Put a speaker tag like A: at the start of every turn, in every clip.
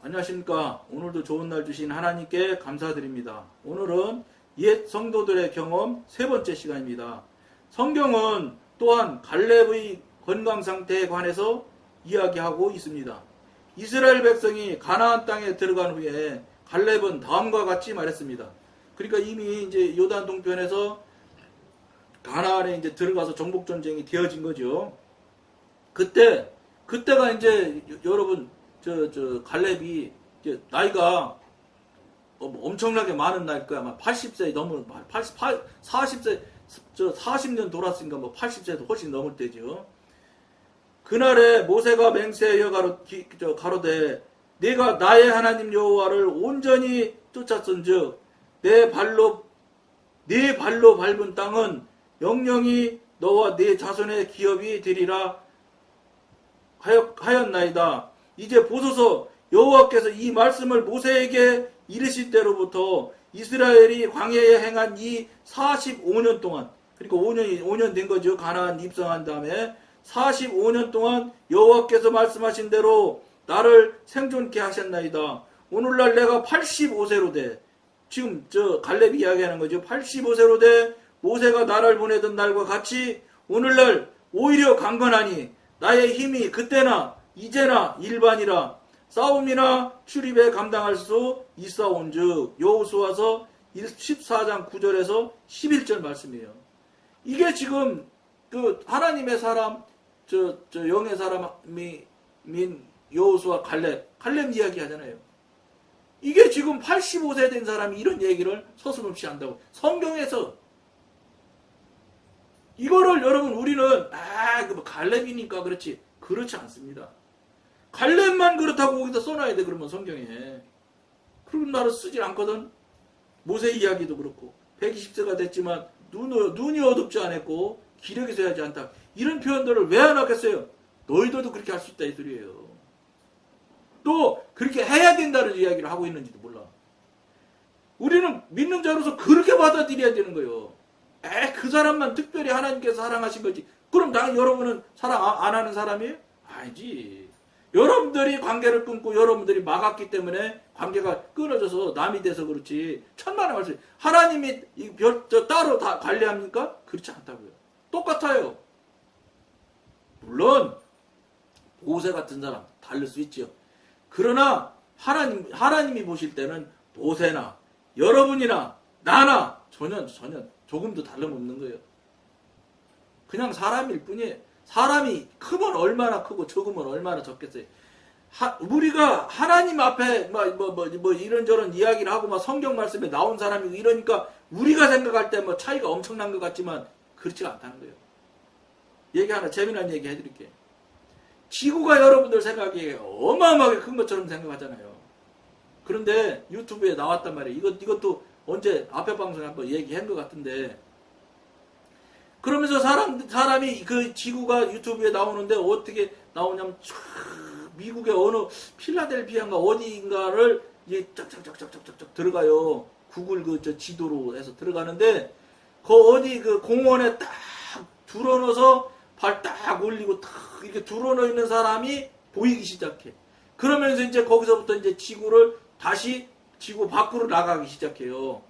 A: 안녕하십니까. 오늘도 좋은 날 주신 하나님께 감사드립니다. 오늘은 옛 성도들의 경험 세 번째 시간입니다. 성경은 또한 갈렙의 건강 상태에 관해서 이야기하고 있습니다. 이스라엘 백성이 가나안 땅에 들어간 후에 갈렙은 다음과 같이 말했습니다. 그러니까 이미 이제 요단 동편에서 가나안에 이제 들어가서 정복 전쟁이 되어진 거죠. 그때가 이제 여러분 갈렙이 이제 나이가 엄청나게 많은 나이일 거야. 아마 80세 넘을 40세 40년 돌았으니까 뭐 80세도 훨씬 넘을 때죠. 그날에 모세가 맹세하여 가로되 내가 나의 하나님 여호와를 온전히 쫓았은즉 네 발로 밟은 땅은 영영이 너와 네 자손의 기업이 되리라 하였나이다. 이제 보소서 여호와께서 이 말씀을 모세에게 이르실 때로부터 이스라엘이 광야에 행한 이 45년 동안, 그러니까 5년 된 거죠. 가나안 입성한 다음에 45년 동안 여호와께서 말씀하신 대로 나를 생존케 하셨나이다. 오늘날 내가 85세로 돼. 지금 갈렙이 이야기하는 거죠. 85세로 돼 모세가 나를 보내던 날과 같이 오늘날 오히려 강건하니 나의 힘이 그때나 이제나 일반이라 싸움이나 출입에 감당할 수 있사온즉 여호수아서 14장 9절에서 11절 말씀이에요. 이게 지금 하나님의 사람 영의 사람인 여호수아 갈렙 이야기 하잖아요. 이게 지금 85세 된 사람이 이런 얘기를 서슴없이 한다고. 성경에서 이거를 여러분 우리는 갈렙이니까 그렇지. 그렇지 않습니다. 갈렙만 그렇다고 거기다 써놔야 돼. 그러면 성경에. 그런 말을 쓰질 않거든. 모세 이야기도 그렇고 120세가 됐지만 눈이 어둡지 않았고 기력이 쇠하지 않다. 이런 표현들을 왜 안 하겠어요? 너희들도 그렇게 할 수 있다 이 소리예요. 또 그렇게 해야 된다는 이야기를 하고 있는지도 몰라. 우리는 믿는 자로서 그렇게 받아들여야 되는 거예요. 그 사람만 특별히 하나님께서 사랑하신 거지. 그럼 여러분은 사랑 안 하는 사람이에요? 아니지. 여러분들이 관계를 끊고 여러분들이 막았기 때문에 관계가 끊어져서 남이 돼서 그렇지. 천만의 말씀. 하나님이 따로 다 관리합니까? 그렇지 않다고요. 똑같아요. 물론 모세 같은 사람 다를 수 있죠. 그러나 하나님이 보실 때는 모세나 여러분이나 나나 전혀 조금도 다름없는 거예요. 그냥 사람일 뿐이에요. 사람이 크면 얼마나 크고 적으면 얼마나 적겠어요. 우리가 하나님 앞에 이런저런 이야기를 하고 막 성경 말씀에 나온 사람이고 이러니까 우리가 생각할 때 뭐 차이가 엄청난 것 같지만 그렇지가 않다는 거예요. 하나 재미난 얘기 해드릴게요. 지구가 여러분들 생각에 어마어마하게 큰 것처럼 생각하잖아요. 그런데 유튜브에 나왔단 말이에요. 이것도 언제 앞에 방송에 한번 얘기한 것 같은데, 그러면서 사람이 그 지구가 유튜브에 나오는데 어떻게 나오냐면 미국의 어느 필라델피아인가 어디인가를 이제 쫙쫙쫙쫙쫙쫙 들어가요. 구글 지도로 해서 들어가는데 어디 공원에 딱 둘러넣어서 발 딱 올리고 딱 이렇게 둘러넣어 있는 사람이 보이기 시작해. 그러면서 이제 거기서부터 이제 다시 지구 밖으로 나가기 시작해요.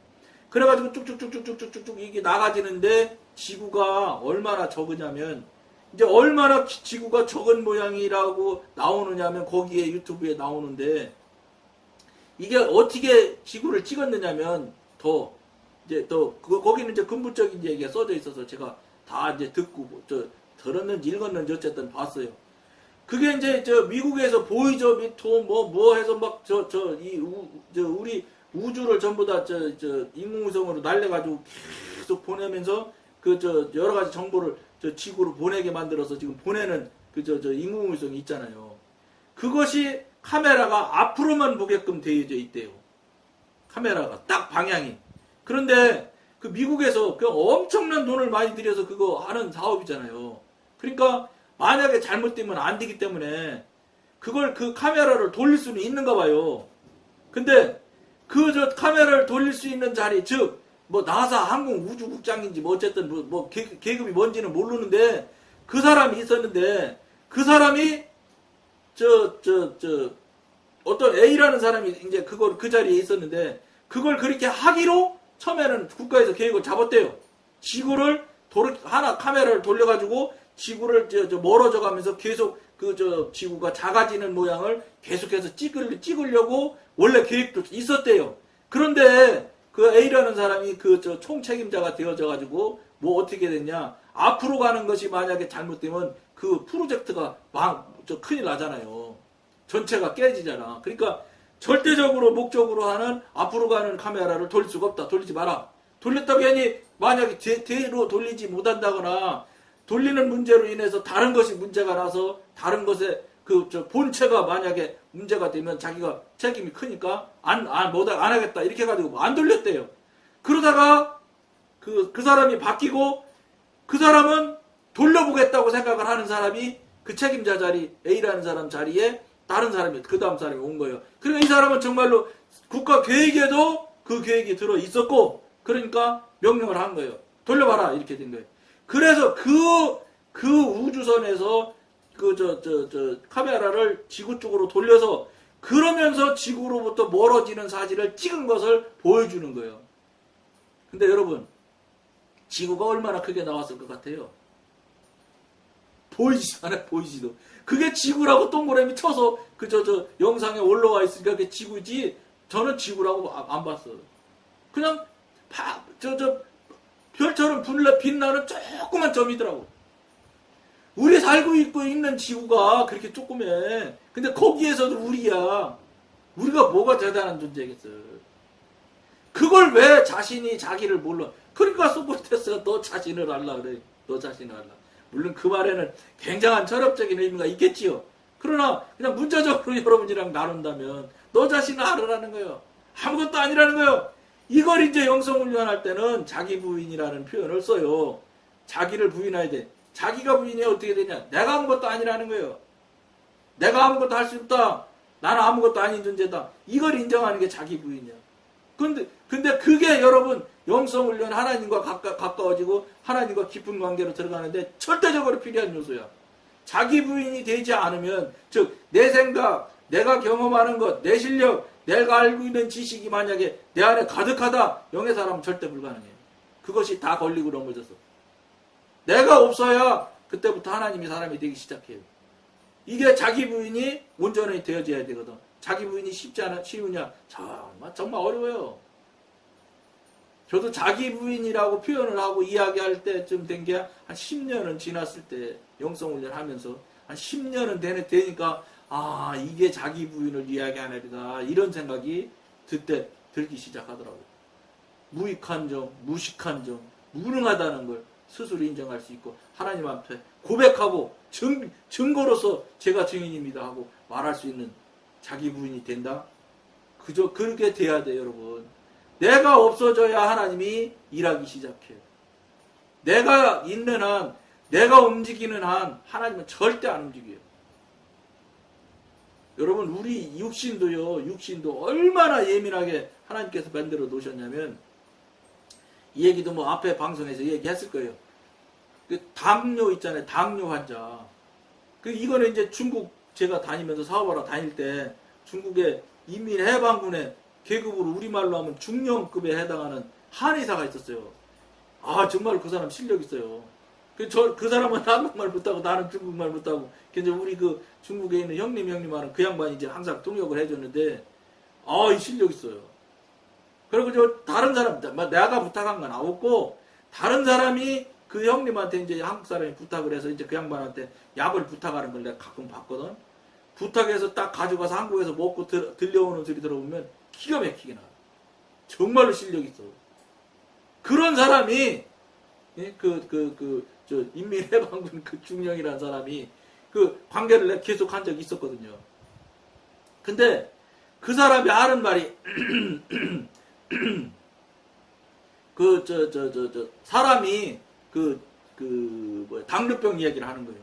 A: 그래가지고 쭉쭉쭉쭉쭉쭉쭉 이게 나가지는데 지구가 얼마나 적으냐면, 이제 얼마나 지구가 적은 모양이라고 나오느냐면 거기에 유튜브에 나오는데, 이게 어떻게 지구를 찍었느냐면 거기는 이제 근본적인 얘기가 써져 있어서 제가 다 이제 듣고 들었는지 읽었는지 어쨌든 봤어요. 그게 이제 미국에서 보이저 미토 뭐 해서 막 우리 우주를 전부 다 인공위성으로 날려가지고 계속 보내면서 여러 가지 정보를 지구로 보내게 만들어서 지금 보내는 인공위성이 있잖아요. 그것이 카메라가 앞으로만 보게끔 되어져 있대요. 카메라가 딱 방향이. 그런데 그 미국에서 엄청난 돈을 많이 들여서 그거 하는 사업이잖아요. 그러니까 만약에 잘못되면 안 되기 때문에 그 카메라를 돌릴 수는 있는가 봐요. 근데 카메라를 돌릴 수 있는 자리, 즉 나사 항공우주국장인지 어쨌든 계급이 뭔지는 모르는데 그 사람이 있었는데 그 사람이 어떤 A라는 사람이 이제 그걸 그 자리에 있었는데 그걸 그렇게 하기로 처음에는 국가에서 계획을 잡았대요. 지구를 하나 카메라를 돌려가지고 지구를 멀어져 가면서 계속 지구가 작아지는 모양을 계속해서 찍으려고 원래 계획도 있었대요. 그런데 그 A라는 사람이 총 책임자가 되어져 가지고 뭐 어떻게 됐냐? 앞으로 가는 것이 만약에 잘못되면 그 프로젝트가 큰일 나잖아요. 전체가 깨지잖아. 그러니까 절대적으로 목적으로 하는 앞으로 가는 카메라를 돌릴 수가 없다. 돌리지 마라. 돌렸다고 괜히 만약에 대로 돌리지 못한다거나 돌리는 문제로 인해서 다른 것이 문제가 나서 다른 것에 본체가 만약에 문제가 되면 자기가 책임이 크니까 안 하겠다. 이렇게 해가지고 안 돌렸대요. 그러다가 그 사람이 바뀌고 그 사람은 돌려보겠다고 생각을 하는 사람이 그 책임자 자리, A라는 사람 자리에 다른 사람이, 그 다음 사람이 온 거예요. 그러니까 이 사람은 정말로 국가 계획에도 그 계획이 들어 있었고, 그러니까 명령을 한 거예요. 돌려봐라. 이렇게 된 거예요. 그래서 그 우주선에서 카메라를 지구 쪽으로 돌려서 그러면서 지구로부터 멀어지는 사진을 찍은 것을 보여주는 거예요. 근데 여러분, 지구가 얼마나 크게 나왔을 것 같아요? 보이지도 않아요, 보이지도. 그게 지구라고 동그라미 쳐서 영상에 올라와 있으니까 그게 지구지, 저는 지구라고 안 봤어요. 그냥 별처럼 빛나는 조그만 점이더라고. 우리 살고 있는 지구가 그렇게 조그매. 근데 거기에서도 우리야. 우리가 뭐가 대단한 존재겠어요. 그걸 왜 자신이 자기를 몰라. 그러니까 소크라테스가 너 자신을 알라 그래. 너 자신을 알라. 물론 그 말에는 굉장한 철학적인 의미가 있겠지요. 그러나 그냥 문자적으로 여러분이랑 나눈다면 너 자신을 알으라는 거예요. 아무것도 아니라는 거예요. 이걸 이제 영성훈련할 때는 자기 부인이라는 표현을 써요. 자기를 부인해야 돼. 자기가 부인이 어떻게 되냐. 내가 아무것도 아니라는 거예요. 내가 아무것도 할 수 없다. 나는 아무것도 아닌 존재다. 이걸 인정하는 게 자기 부인이야. 근데 그게 여러분 영성훈련 하나님과 가까워지고 하나님과 깊은 관계로 들어가는데 절대적으로 필요한 요소야. 자기 부인이 되지 않으면, 즉 내 생각, 내가 경험하는 것, 내 실력, 내가 알고 있는 지식이 만약에 내 안에 가득하다, 영의 사람은 절대 불가능해요. 그것이 다 걸리고 넘어져서. 내가 없어야 그때부터 하나님이 사람이 되기 시작해요. 이게 자기 부인이 온전히 되어져야 되거든. 자기 부인이 쉬우냐? 정말 어려워요. 저도 자기 부인이라고 표현을 하고 이야기할 때쯤 된 게 한 10년은 지났을 때 영성훈련 하면서 한 10년은 되니까 이게 자기 부인을 이야기하는 애다. 이런 생각이 들기 시작하더라고요. 무익한 점, 무식한 점, 무능하다는 걸 스스로 인정할 수 있고 하나님 앞에 고백하고 증거로서 제가 증인입니다 하고 말할 수 있는 자기 부인이 된다? 그렇게 돼야 돼요, 여러분. 내가 없어져야 하나님이 일하기 시작해요. 내가 있는 한, 내가 움직이는 한 하나님은 절대 안 움직여요. 여러분, 우리 육신도 얼마나 예민하게 하나님께서 만들어 놓으셨냐면, 이 얘기도 뭐 앞에 방송에서 얘기했을 거예요. 그 당뇨 있잖아요. 당뇨 환자. 이거는 이제 중국 제가 다니면서 사업하러 다닐 때 중국의 인민해방군의 계급으로 우리말로 하면 중령급에 해당하는 한의사가 있었어요. 정말 그 사람 실력 있어요. 그 사람은 한국말 못하고 나는 중국말 못하고 이제 우리 중국에 있는 형님하는 그 양반이 이제 항상 통역을 해줬는데 이 실력 있어요. 그리고 다른 사람, 내가 부탁한 건 없고 다른 사람이 그 형님한테 이제 한국 사람이 부탁을 해서 이제 그 양반한테 약을 부탁하는 걸 내가 가끔 봤거든. 부탁해서 딱 가져가서 한국에서 먹고 들려오는 소리 들어보면 기가 막히게 나와. 정말로 실력 있어. 그런 사람이 인민해방군 중령이라는 사람이 관계를 내가 계속 한 적이 있었거든요. 근데 그 사람이 하는 말이 사람이 당뇨병 이야기를 하는 거예요.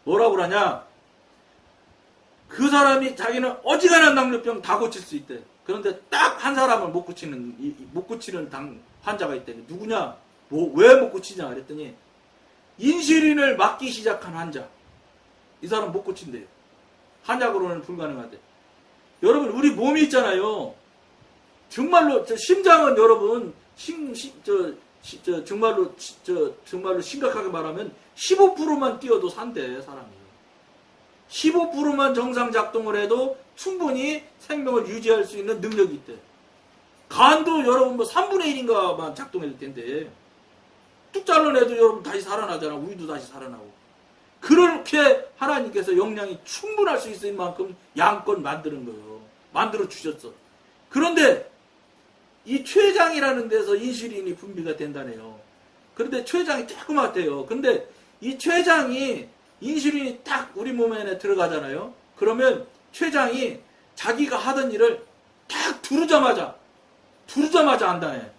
A: 뭐라고 그러냐? 그 사람이 자기는 어지간한 당뇨병 다 고칠 수 있대. 그런데 딱 한 사람을 못 고치는 환자가 있대. 누구냐? 왜 못 고치냐? 그랬더니 인슐린을 맞기 시작한 환자. 이 사람 못 고친대요. 한약으로는 불가능하대. 여러분, 우리 몸이 있잖아요. 정말로, 심장은 여러분, 정말로 심각하게 말하면 15%만 뛰어도 산대, 사람이. 15%만 정상 작동을 해도 충분히 생명을 유지할 수 있는 능력이 있대. 간도 여러분 뭐 3분의 1인가만 작동해도 된대. 뚝 잘라내도 여러분 다시 살아나잖아. 우리도 다시 살아나고. 그렇게 하나님께서 영양이 충분할 수 있을 만큼 양껏 만드는 거예요. 만들어 주셨어. 그런데 이 췌장이라는 데서 인슐린이 분비가 된다네요. 그런데 췌장이 조그맣대요. 근데 이 췌장이 인슐린이 딱 우리 몸에 들어가잖아요. 그러면 췌장이 자기가 하던 일을 딱 두르자마자 한다네.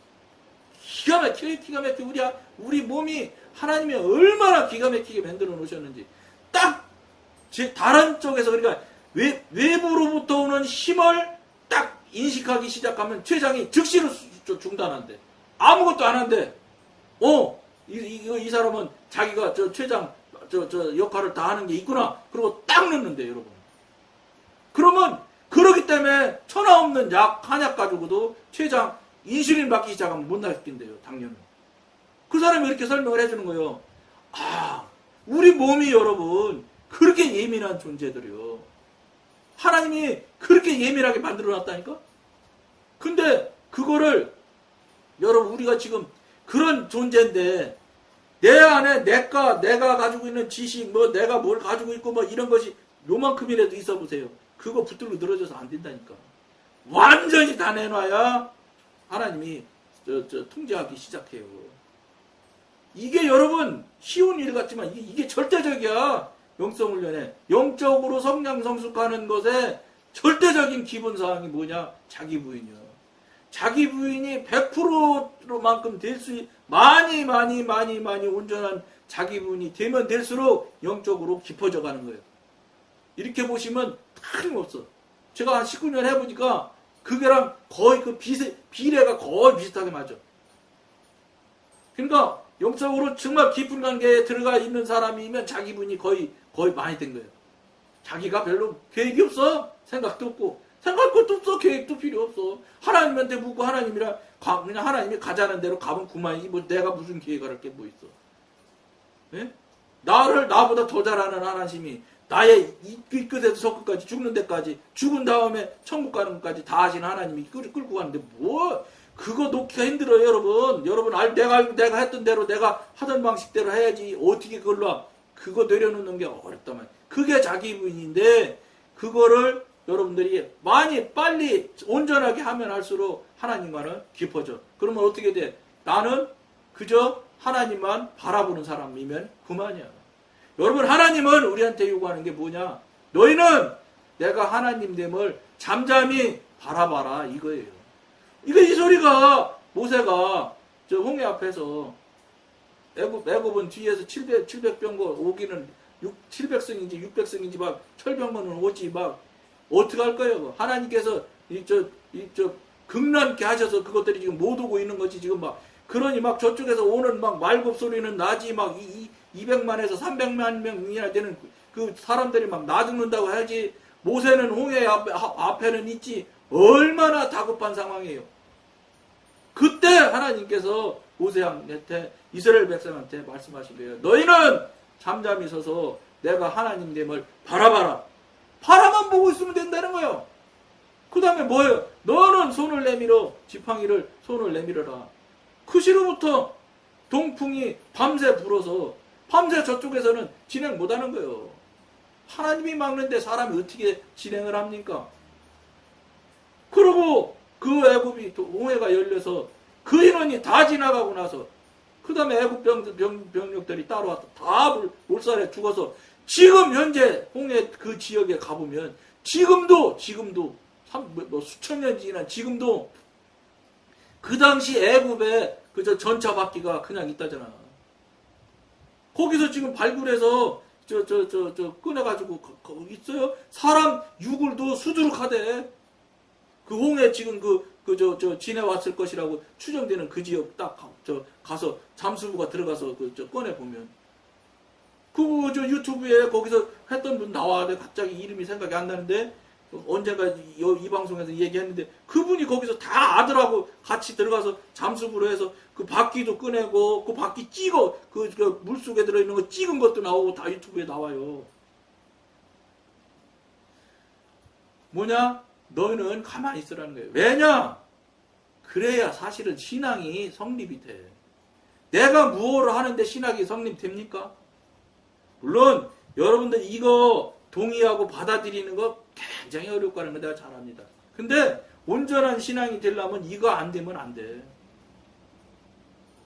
A: 기가 막혀. 우리 몸이 하나님이 얼마나 기가 막히게 만들어 놓으셨는지. 딱 다른 쪽에서, 그러니까 외부로부터 오는 힘을 딱 인식하기 시작하면 췌장이 즉시로 중단한대. 아무것도 안 한대. 이 사람은 자기가 저 췌장 역할을 다 하는 게 있구나. 그리고 딱 넣는데, 여러분. 그러면 그러기 때문에 천하 없는 한약 가지고도 췌장 인슐린 받기 시작하면 못 날낀대요, 당연히. 그 사람이 이렇게 설명을 해주는 거예요. 우리 몸이 여러분 그렇게 예민한 존재들이요. 하나님이 그렇게 예민하게 만들어 놨다니까? 근데 그거를 여러분, 우리가 지금 그런 존재인데 내 안에 내가 가지고 있는 지식, 내가 뭘 가지고 있고 이런 것이 요만큼이라도 있어 보세요. 그거 붙들고 늘어져서 안 된다니까. 완전히 다 내놔야 하나님이 통제하기 시작해요. 이게 여러분 쉬운 일 같지만 이게 절대적이야. 영성훈련에 영적으로 성장 성숙하는 것에 절대적인 기본사항이 뭐냐? 자기 부인이야. 자기 부인이 100%만큼 될 수 많이 온전한 자기 부인이 되면 될수록 영적으로 깊어져 가는 거예요. 이렇게 보시면 틀림없어. 제가 한 19년 해보니까 그게랑 거의 비례가 거의 비슷하게 맞아. 그러니까 영적으로 정말 깊은 관계에 들어가 있는 사람이면 자기 부인이 거의 많이 된 거예요. 자기가 별로 계획이 없어. 생각도 없고. 생각할 것도 없어. 계획도 필요 없어. 하나님한테 묻고 하나님이랑 그냥 하나님이 가자는 대로 가면 그만이지. 내가 무슨 계획을 할 게 뭐 있어. 예? 나보다 더 잘하는 하나님이 나의 이 끝에서 저 끝까지 죽는 데까지, 죽은 다음에 천국 가는 것까지 다 하신 하나님이 끌고 가는데 그거 놓기가 힘들어요, 여러분. 내가 했던 대로, 내가 하던 방식대로 해야지. 어떻게 그거 내려놓는 게 어렵다만. 그게 자기 부인인데, 그거를 여러분들이 빨리 온전하게 하면 할수록 하나님과는 깊어져. 그러면 어떻게 돼? 나는 그저 하나님만 바라보는 사람이면 그만이야. 여러분, 하나님은 우리한테 요구하는 게 뭐냐? 너희는 내가 하나님됨을 잠잠히 바라봐라, 이거예요. 이 소리가 모세가 저 홍해 앞에서 애굽은 뒤에서 700병거 오기는 700승인지 600승인지 막 철병거는 오지 막 어떻게 할 거예요? 하나님께서 극난케 하셔서 그것들이 지금 못 오고 있는 거지 지금 막. 그러니 막 저쪽에서 오는 막 말굽 소리는 나지 막 200만에서 300만 명이나 되는 그 사람들이 막 나 죽는다고 해야지. 모세는 홍해 앞에는 있지. 얼마나 다급한 상황이에요. 그때 하나님께서 모세한테 이스라엘 백성한테 말씀하신 거예요. 너희는 잠잠히 서서 내가 하나님됨을 바라봐라. 바라만 보고 있으면 된다는 거예요. 그 다음에 뭐예요? 너는 손을 내밀어 지팡이를 손을 내밀어라. 그 시로부터 동풍이 밤새 불어서 밤새 저쪽에서는 진행 못하는 거예요. 하나님이 막는데 사람이 어떻게 진행을 합니까? 그러고 그 애굽이 홍해가 열려서 그 인원이 다 지나가고 나서 그 다음에 애굽 병력들이 따라와서 다 몰살에 죽어서 지금 현재 홍해 그 지역에 가보면 지금도 수천 년 지난 지금도 그 당시 애굽에 그저 전차 바퀴가 그냥 있다잖아. 거기서 지금 발굴해서 꺼내가지고 있어요. 사람 유골도 수두룩하대. 그 홍해 지금 지내왔을 것이라고 추정되는 그 지역 딱 가서 잠수부가 들어가서 꺼내 보면 유튜브에 거기서 했던 분 나와. 갑자기 이름이 생각이 안 나는데 언젠가 이 방송에서 얘기했는데 그분이 거기서 다 아들하고 같이 들어가서 잠수부로 해서 그 바퀴도 꺼내고 그 바퀴 찍어 그 물속에 들어있는 거 찍은 것도 나오고 다 유튜브에 나와요. 뭐냐? 너희는 가만히 있으라는 거예요. 왜냐? 그래야 사실은 신앙이 성립이 돼. 내가 무엇을 하는데 신학이 성립됩니까? 물론 여러분들 이거 동의하고 받아들이는 거 굉장히 어렵고 하는 거 내가 잘 압니다. 근데 온전한 신앙이 되려면 이거 안 되면 안 돼.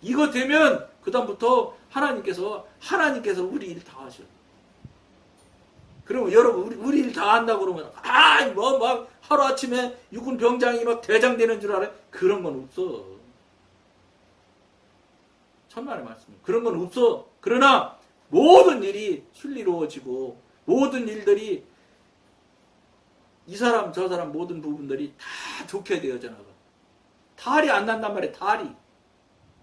A: 이거 되면 그 다음부터 하나님께서 우리 일 다 하셔. 그러면 여러분 우리 일 다 한다고 그러면 막 하루아침에 육군 병장이 막 대장 되는 줄 알아요? 그런 건 없어. 천만의 말씀이에요. 그런 건 없어. 그러나 모든 일이 순리로워지고 모든 일들이 이 사람 저 사람 모든 부분들이 다 좋게 되어져 나가. 탈이 안 난단 말이야. 탈이.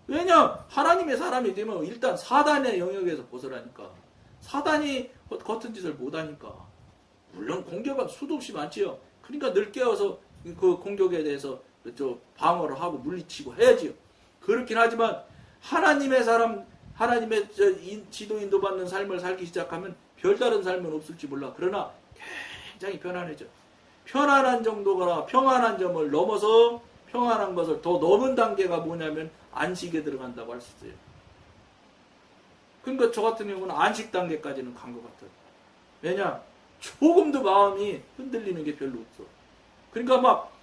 A: 왜냐? 하나님의 사람이 되면 일단 사단의 영역에서 벗어나니까. 사단이 겉은 짓을 못하니까. 물론 공격은 수도 없이 많지요. 그러니까 늘 깨워서 그 공격에 대해서 방어를 하고 물리치고 해야지요. 그렇긴 하지만 하나님의 사람, 하나님의 지도 인도받는 삶을 살기 시작하면 별다른 삶은 없을지 몰라. 그러나 굉장히 편안해져. 편안한 정도가 평안한 점을 넘어서 평안한 것을 더 넘은 단계가 뭐냐면 안식에 들어간다고 할 수 있어요. 그러니까 저 같은 경우는 안식 단계까지는 간 것 같아요. 왜냐? 조금도 마음이 흔들리는 게 별로 없어. 그러니까 막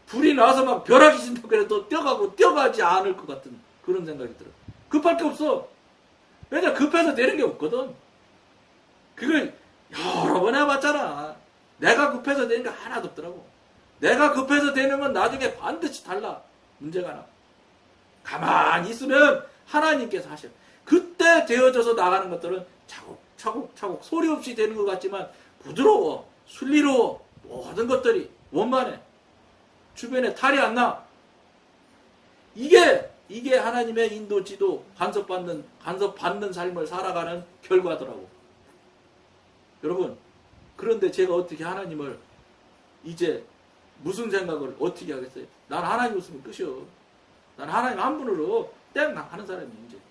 A: 불이 나서 막 벼락이 친다고 해도 뛰어가지 않을 것 같은 그런 생각이 들어. 급할 게 없어. 왜냐? 급해서 되는 게 없거든. 그걸 여러 번 해봤잖아. 내가 급해서 되는 게 하나도 없더라고. 내가 급해서 되는 건 나중에 반드시 달라. 문제가 나. 가만히 있으면 하나님께서 하셔. 그때 되어져서 나가는 것들은 차곡차곡 소리 없이 되는 것 같지만 부드러워, 순리로워, 모든 것들이 원만해. 주변에 탈이 안 나. 이게 하나님의 인도 지도 간섭받는 삶을 살아가는 결과더라고. 여러분, 그런데 제가 어떻게 하나님을 이제 무슨 생각을 어떻게 하겠어요? 난 하나님 없으면 끝이요. 난 하나님 한 분으로 땡 하는 사람이에요.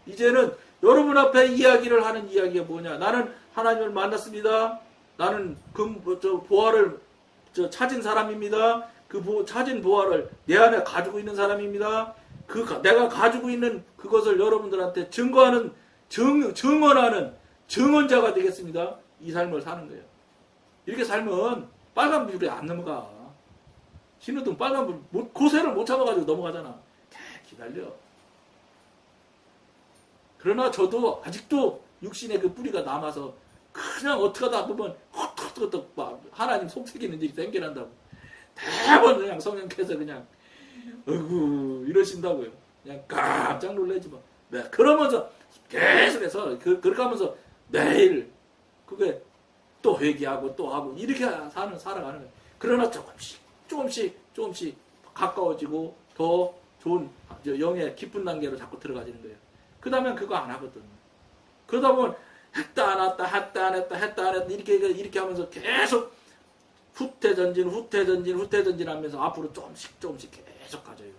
A: 이제는 여러분 앞에 이야기를 하는 이야기가 뭐냐? 나는 하나님을 만났습니다. 나는 보화를 찾은 사람입니다. 찾은 보화를 내 안에 가지고 있는 사람입니다. 내가 가지고 있는 그것을 여러분들한테 증거하는 증언하는 증언자가 되겠습니다. 이 삶을 사는 거예요. 이렇게 살면 빨간불에 안 넘어가. 신호등 빨간불 고세를 못 참아가지고 넘어가잖아. 기다려. 그러나 저도 아직도 육신의 그 뿌리가 남아서 그냥 어떻게 하다 보면 헛헛헛 막 하나님 속삭이는 일이 생겨난다고. 대번 그냥 성령께서 그냥 어이구 이러신다고요. 그냥 깜짝 놀라지 마. 네, 그러면서 계속해서 그렇게 하면서 매일 그게 또 회개하고 또 하고 이렇게 살아가는 거예요. 그러나 조금씩 가까워지고 더 좋은 영의 깊은 단계로 자꾸 들어가지는 거예요. 그 다음엔 그거 안 하거든. 그러다 보면 했다 안 했다 이렇게 하면서 계속 후퇴전진 하면서 앞으로 조금씩 계속 가져요.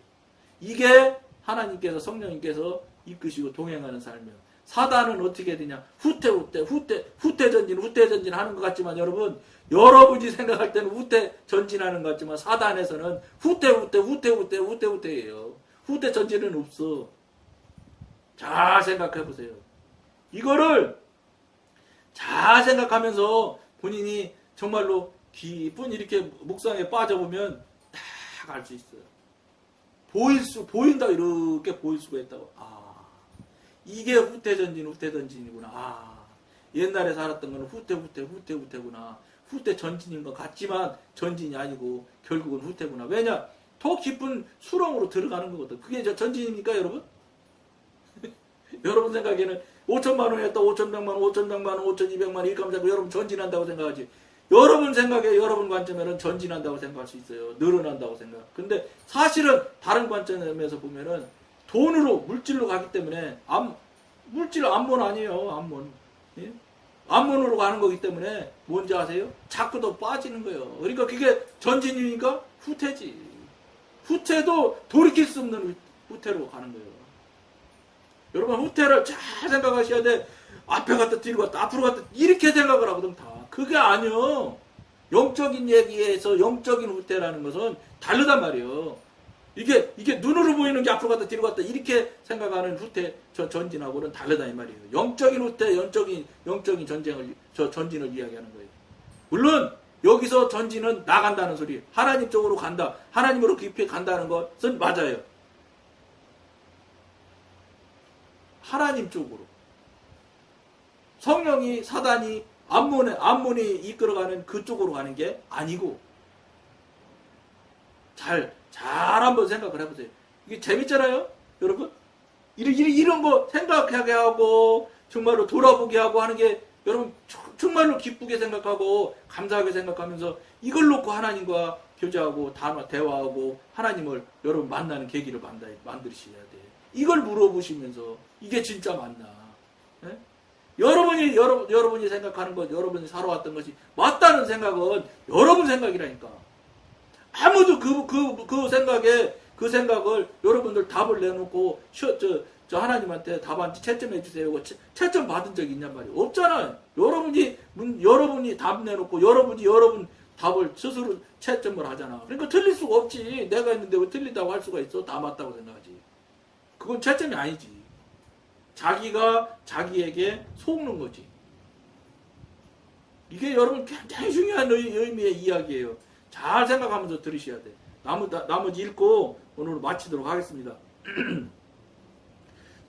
A: 이게 하나님께서 성령님께서 이끄시고 동행하는 삶이에요. 사단은 어떻게 되냐? 후퇴전진 하는 것 같지만 여러분이 생각할 때는 후퇴전진하는 것 같지만 사단에서는 후퇴예요. 후퇴전진은 없어. 잘 생각해 보세요. 이거를 잘 생각하면서 본인이 정말로 깊은 이렇게 묵상에 빠져보면 딱 알 수 있어요. 보인다 이렇게 보일 수가 있다고. 이게 후퇴전진이구나. 옛날에 살았던 거는 후퇴구나. 후퇴전진인 것 같지만 전진이 아니고 결국은 후퇴구나. 왜냐? 더 깊은 수렁으로 들어가는 거거든. 그게 전진입니까, 여러분? 여러분 생각에는 5천만 원 했다, 5,100만 원, 5,100만 원, 5,200만 원 이렇게 하면 여러분 전진한다고 생각하지. 여러분 생각에 여러분 관점에는 전진한다고 생각할 수 있어요. 늘어난다고 생각. 근데 사실은 다른 관점에서 보면은 돈으로 물질로 가기 때문에 물질 암몬 아니에요. 암몬. 예? 암문으로 가는 거기 때문에 뭔지 아세요? 자꾸 더 빠지는 거예요. 그러니까 그게 전진이니까 후퇴지. 후퇴도 돌이킬 수 없는 후퇴로 가는 거예요. 여러분 후퇴를 잘 생각하셔야 돼. 앞에 갔다 뒤로 갔다 앞으로 갔다 이렇게 생각을 하거든 다. 그게 아니요. 영적인 얘기에서 영적인 후퇴라는 것은 다르단 말이에요. 이게 눈으로 보이는 게 앞으로 갔다 뒤로 갔다 이렇게 생각하는 후퇴 전진하고는 다르다 이 말이에요. 영적인 후퇴, 영적인 전진을 이야기하는 거예요. 물론 여기서 전진은 나간다는 소리, 하나님 쪽으로 간다, 하나님으로 깊이 간다는 것은 맞아요. 하나님 쪽으로. 성령이 사단이 암문이 이끌어가는 그쪽으로 가는 게 아니고 잘 한번 생각을 해보세요. 이게 재밌잖아요, 여러분. 이런 거 생각하게 하고 정말로 돌아보게 하고 하는 게 여러분 정말로 기쁘게 생각하고 감사하게 생각하면서 이걸 놓고 하나님과 교제하고 대화하고 하나님을 여러분 만나는 계기를 만드셔야 돼. 이걸 물어보시면서 이게 진짜 맞나? 네? 여러분이 생각하는 것, 여러분이 살아왔던 것이 맞다는 생각은 여러분 생각이라니까. 아무도 그 생각을 여러분들 답을 내놓고 저 하나님한테 답한지 채점해 주세요. 채점 받은 적이 있냔 말이에요. 없잖아요. 여러분이 답 내놓고 여러분 답을 스스로 채점을 하잖아. 그러니까 틀릴 수가 없지. 내가 했는데 왜 틀리다고 할 수가 있어? 다 맞다고 생각하지. 그건 채점이 아니지. 자기가 자기에게 속는 거지. 이게 여러분 굉장히 중요한 의미의 이야기예요. 잘 생각하면서 들으셔야 돼. 나머지 읽고 오늘 마치도록 하겠습니다.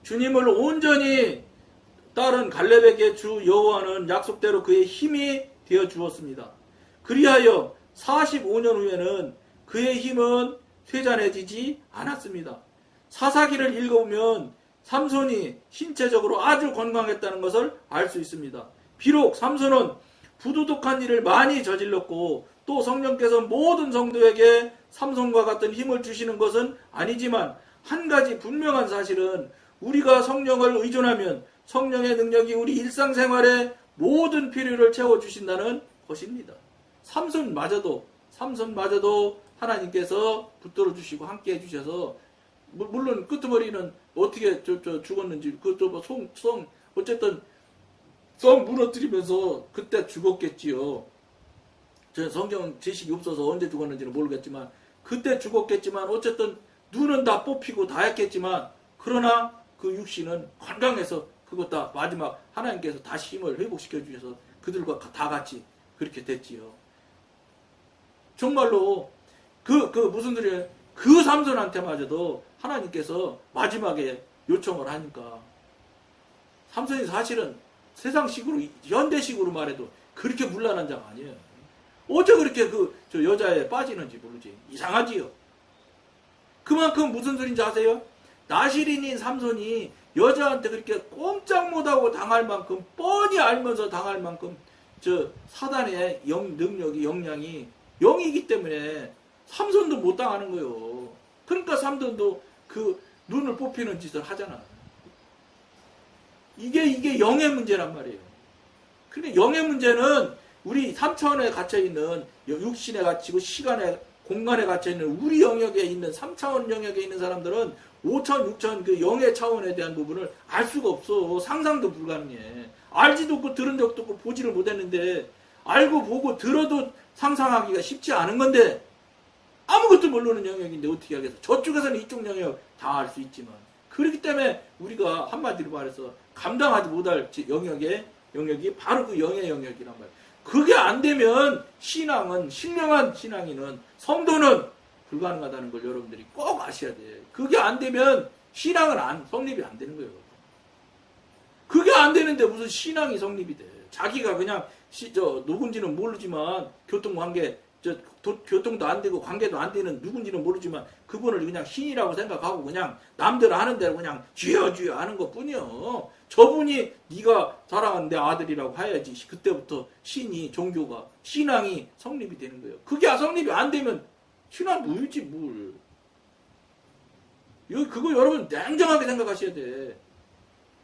A: 주님을 온전히 따른 갈렙에게 주 여호와는 약속대로 그의 힘이 되어 주었습니다. 그리하여 45년 후에는 그의 힘은 쇠잔해지지 않았습니다. 사사기를 읽어보면 삼손이 신체적으로 아주 건강했다는 것을 알 수 있습니다. 비록 삼손은 부도덕한 일을 많이 저질렀고 또 성령께서 모든 성도에게 삼손과 같은 힘을 주시는 것은 아니지만 한 가지 분명한 사실은 우리가 성령을 의존하면 성령의 능력이 우리 일상생활의 모든 필요를 채워주신다는 것입니다. 삼손마저도 하나님께서 붙들어 주시고 함께 해주셔서 물론 끄트머리는 어떻게 죽었는지 그것도 어쨌든 성 무너뜨리면서 그때 죽었겠지요. 저 성경 지식이 없어서 언제 죽었는지는 모르겠지만 그때 죽었겠지만 어쨌든 눈은 다 뽑히고 다 했겠지만 그러나 그 육신은 건강해서 그것 다 마지막 하나님께서 다시 힘을 회복시켜 주셔서 그들과 다 같이 그렇게 됐지요. 정말로 무슨 소리예요? 그 삼손한테마저도 하나님께서 마지막에 요청을 하니까 삼손이 사실은 세상식으로 현대식으로 말해도 그렇게 문란한 자가 아니에요. 어째 그렇게 저 여자에 빠지는지 모르지. 이상하지요. 그만큼 무슨 소린지 아세요? 나시린인 삼손이 여자한테 그렇게 꼼짝 못하고 당할 만큼 뻔히 알면서 당할 만큼 저 사단의 능력이 역량이 0이기 때문에 삼손도 못 당하는 거예요. 그러니까 삼손도 그 눈을 뽑히는 짓을 하잖아. 이게 영의 문제란 말이에요. 그러니까 영의 문제는 우리 3차원에 갇혀있는 육신에 갇히고 시간에 공간에 갇혀있는 우리 영역에 있는 3차원 영역에 있는 사람들은 5차원, 6차원 그 영의 차원에 대한 부분을 알 수가 없어. 상상도 불가능해. 알지도 않고 들은 적도 없고 보지를 못했는데 알고 보고 들어도 상상하기가 쉽지 않은 건데 아무것도 모르는 영역인데 어떻게 하겠어. 저쪽에서는 이쪽 영역 다 알 수 있지만 그렇기 때문에 우리가 한마디로 말해서 감당하지 못할 영역이 바로 그 영의 영역이란 말이에요. 그게 안 되면 신앙은 신령한 신앙인은 성도는 불가능하다는 걸 여러분들이 꼭 아셔야 돼요. 그게 안 되면 신앙은 성립이 안 되는 거예요. 그게 안 되는데 무슨 신앙이 성립이 돼. 자기가 그냥 누군지는 모르지만 교통관계 교통도 안 되고 관계도 안 되는 누군지는 모르지만 그분을 그냥 신이라고 생각하고 그냥 남들 하는 대로 그냥 쥐어 하는 것 뿐이요. 저분이 네가 사랑하는 내 아들이라고 해야지 그때부터 종교가 신앙이 성립이 되는 거예요. 그게 성립이 안 되면 신앙 무유지 뭘. 그거 여러분 냉정하게 생각하셔야 돼.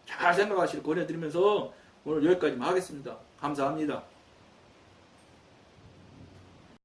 A: 잘 생각하시길 권해드리면서 오늘 여기까지만 하겠습니다. 감사합니다.